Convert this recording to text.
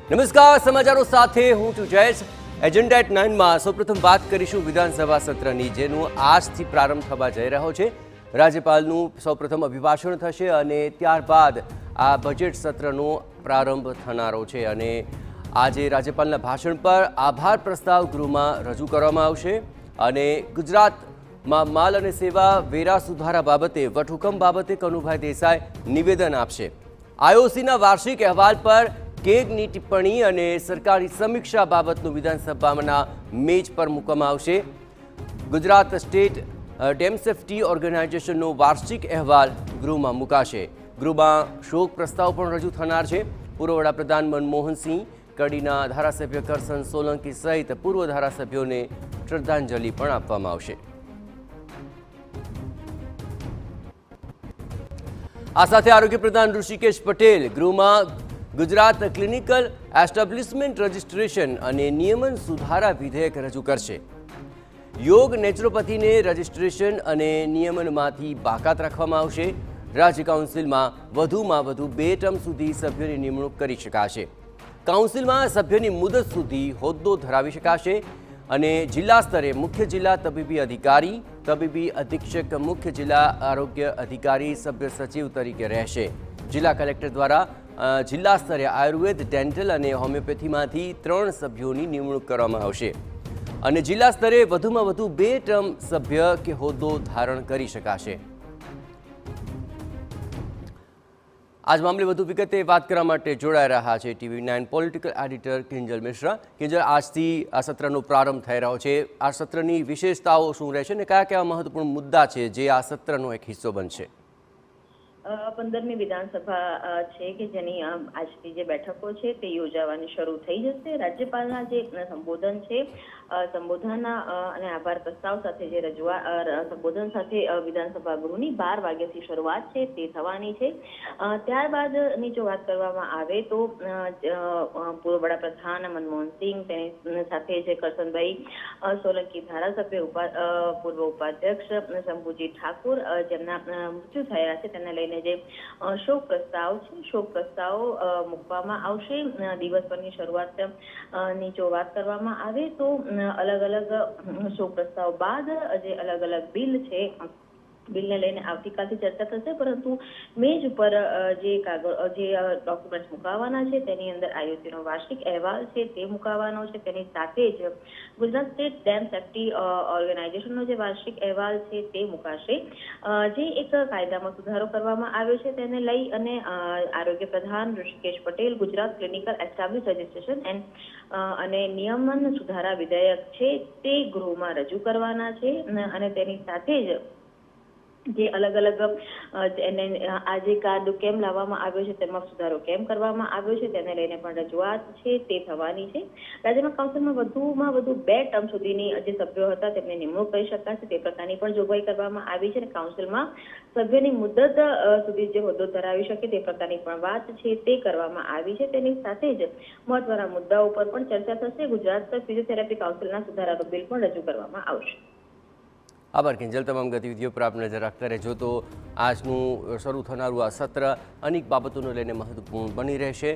નમસ્કાર, સમાચારો સાથે હું છું જયેશ। એજન્ડા એટ 9 માં સૌપ્રથમ વાત કરીશું વિધાનસભા સત્રની, જેનું આજથી પ્રારંભ થવા જઈ રહ્યો છે। રાજ્યપાલનું સૌપ્રથમ અભિભાષણ થશે અને ત્યારબાદ આ બજેટ સત્રનો પ્રારંભ થનારો છે અને આજે રાજ્યપાલના ભાષણ પર આભાર પ્રસ્તાવ ગૃહમાં રજૂ કરવામાં આવશે અને ગુજરાતમાં માલ અને સેવા વેરા સુધારા બાબતે વટહુકમ બાબતે કનુભાઈ દેસાઈ નિવેદન આપશે। આઈઓસીના વાર્ષિક અહેવાલ પર કેગની ટિપ્પણી અને સરકારી સમીક્ષા બાબતનું વિધાનસભાના મેજ પર મૂકવામાં આવશે। ગુજરાત સ્ટેટ ડેમ સેફ્ટી ઓર્ગેનાઇઝેશનનો વાર્ષિક અહેવાલ ગૃહમાં મુકાશે। ગૃહમાં શોક પ્રસ્તાવ પણ રજૂ થનાર છે। પૂર્વ વડાપ્રધાન મનમોહનસિંહ, કડીના ધારાસભ્ય કરસન સોલંકી સહિત પૂર્વ ધારાસભ્યોને શ્રદ્ધાંજલિ પણ આપવામાં આવશે। આ સાથે આરોગ્ય પ્રધાન ઋષિકેશ પટેલ ગૃહમાં ગુજરાત ક્લિનિકલ એસ્ટાબ્લિશમેન્ટ રજિસ્ટ્રેશન અને નિયમન સુધારા વિધેયક રજૂ કરશે। યોગ નેચરોપેથીને રજિસ્ટ્રેશન અને નિયમનમાંથી બાકાત રાખવામાં આવશે। રાજ્ય કાઉન્સિલમાં વધુમાં વધુ 2 ટર્મ સુધી સભ્યોની નિમણૂક કરી શકાશે। કાઉન્સિલમાં સભ્યની મુદત સુધી હોદ્દો ધરાવી શકાશે અને જિલ્લા સ્તરે મુખ્ય જિલ્લા તબીબી અધિકારી, તબીબી અધિક્ષક, મુખ્ય જિલ્લા આરોગ્ય અધિકારી સભ્ય સચિવ તરીકે રહેશે। જિલ્લા કલેક્ટર દ્વારા જિલ્લા સ્તરે આયુર્વેદ, ડેન્ટલ અને હોમિયોપેથીમાંથી 3 સભ્યોની નિમણૂક કરવામાં આવશે અને જિલ્લા સ્તરે વધુમાં વધુ 2 ટર્મ સભ્ય કે હોદ્દો ધારણ કરી શકાશે। આજ મામલે વધુ વિગતે વાત કરવા માટે જોડાઈ રહ્યા છે TV9 political editor Kinjal Mishra. Kinjal, આજથી આ સત્રનો પ્રારંભ થઈ રહ્યો છે। આ સત્રની વિશેષતાઓ શું રહેશે અને કયા કયા મહત્વપૂર્ણ મુદ્દા છે જે આ સત્રનો એક હિસ્સો બનશે? 15મી વિધાનસભા છે કે જેની આજથી જે બેઠકો છે તે યોજાવાની શરૂ થઈ જશે। રાજ્યપાલના જે સંબોધન છે, સંબોધન અને આભાર પ્રસ્તાવ સાથે જે સંબોધન સાથે વિધાનસભા ગૃહની 12 વાગ્યાથી શરૂઆત છે તે થવાની છે। ત્યારબાદની જો વાત કરવામાં આવે તો પૂર્વ વડાપ્રધાન મનમોહનસિંહ, તેની સાથે જે કરસનભાઈ સોલંકી ધારાસભ્ય, પૂર્વ ઉપાધ્યક્ષ શંભુજી ઠાકુર, જેમના મૃત્યુ થયા છે, તેને લઈને જે શોક પ્રસ્તાવ છે, શોક પ્રસ્તાવ મૂકવામાં આવશે। દિવસભરની શરૂઆત ની જો વાત કરવામાં આવે તો અલગ અલગ શોક પ્રસ્તાવ બાદ જે અલગ અલગ બિલ છે, બિલને લઈને આવતીકાલથી ચર્ચા થશે, પરંતુ મેજ ઉપર જે ડોક્યુમેન્ટ મુકાવાના છે તેની અંદર આઈઓસીનો વાર્ષિક અહેવાલ છે તે મુકાવાનો છે। તેની સાથે જ ગુજરાત સ્ટેટ ડેમ સેફ્ટી ઓર્ગેનાઇઝેશનનો જે વાર્ષિક અહેવાલ છે તે મુકાશે। જે એક કાયદામાં સુધારો કરવામાં આવ્યો છે તેને લઈ અને આરોગ્ય પ્રધાન Rishikesh Patel Gujarat clinical establish registration અને નિયમન સુધારા વિધેયક છે તે ગૃહમાં રજૂ કરવાના છે અને તેની સાથે જ જે અલગ અલગ આજે કાર્ડ કેમ લાવવામાં આવ્યો છે તેમાં સુધારો કેમ કરવામાં આવ્યો છે તેને લઈને પણ રજૂઆત છે તે થવાની છે। રાજ્યમાં કાઉન્સિલમાં વધુમાં વધુ 2 ટર્મ સુધીની જે સભ્યો હતા તેમને નિમણૂક કરી શકાશે તે પ્રકારની પણ જોગવાઈ કરવામાં આવી છે અને કાઉન્સિલમાં સભ્યની મુદત સુધી જે હોદ્દો ધરાવી શકે તે પ્રકારની પણ વાત છે તે કરવામાં આવી છે। તેની સાથે જ મહત્વના મુદ્દાઓ પર પણ ચર્ચા થશે। ગુજરાત ફિઝિયોથેરાપી કાઉન્સિલના સુધારાનું બિલ પણ રજૂ કરવામાં આવશે। આભાર કિંજલ। તમામ ગતિવિધિઓ પર આપ નજર રાખતા રહેજો તો આજનું શરૂ થનારું આ સત્ર અનેક બાબતોને લઈને મહત્વપૂર્ણ બની રહેશે।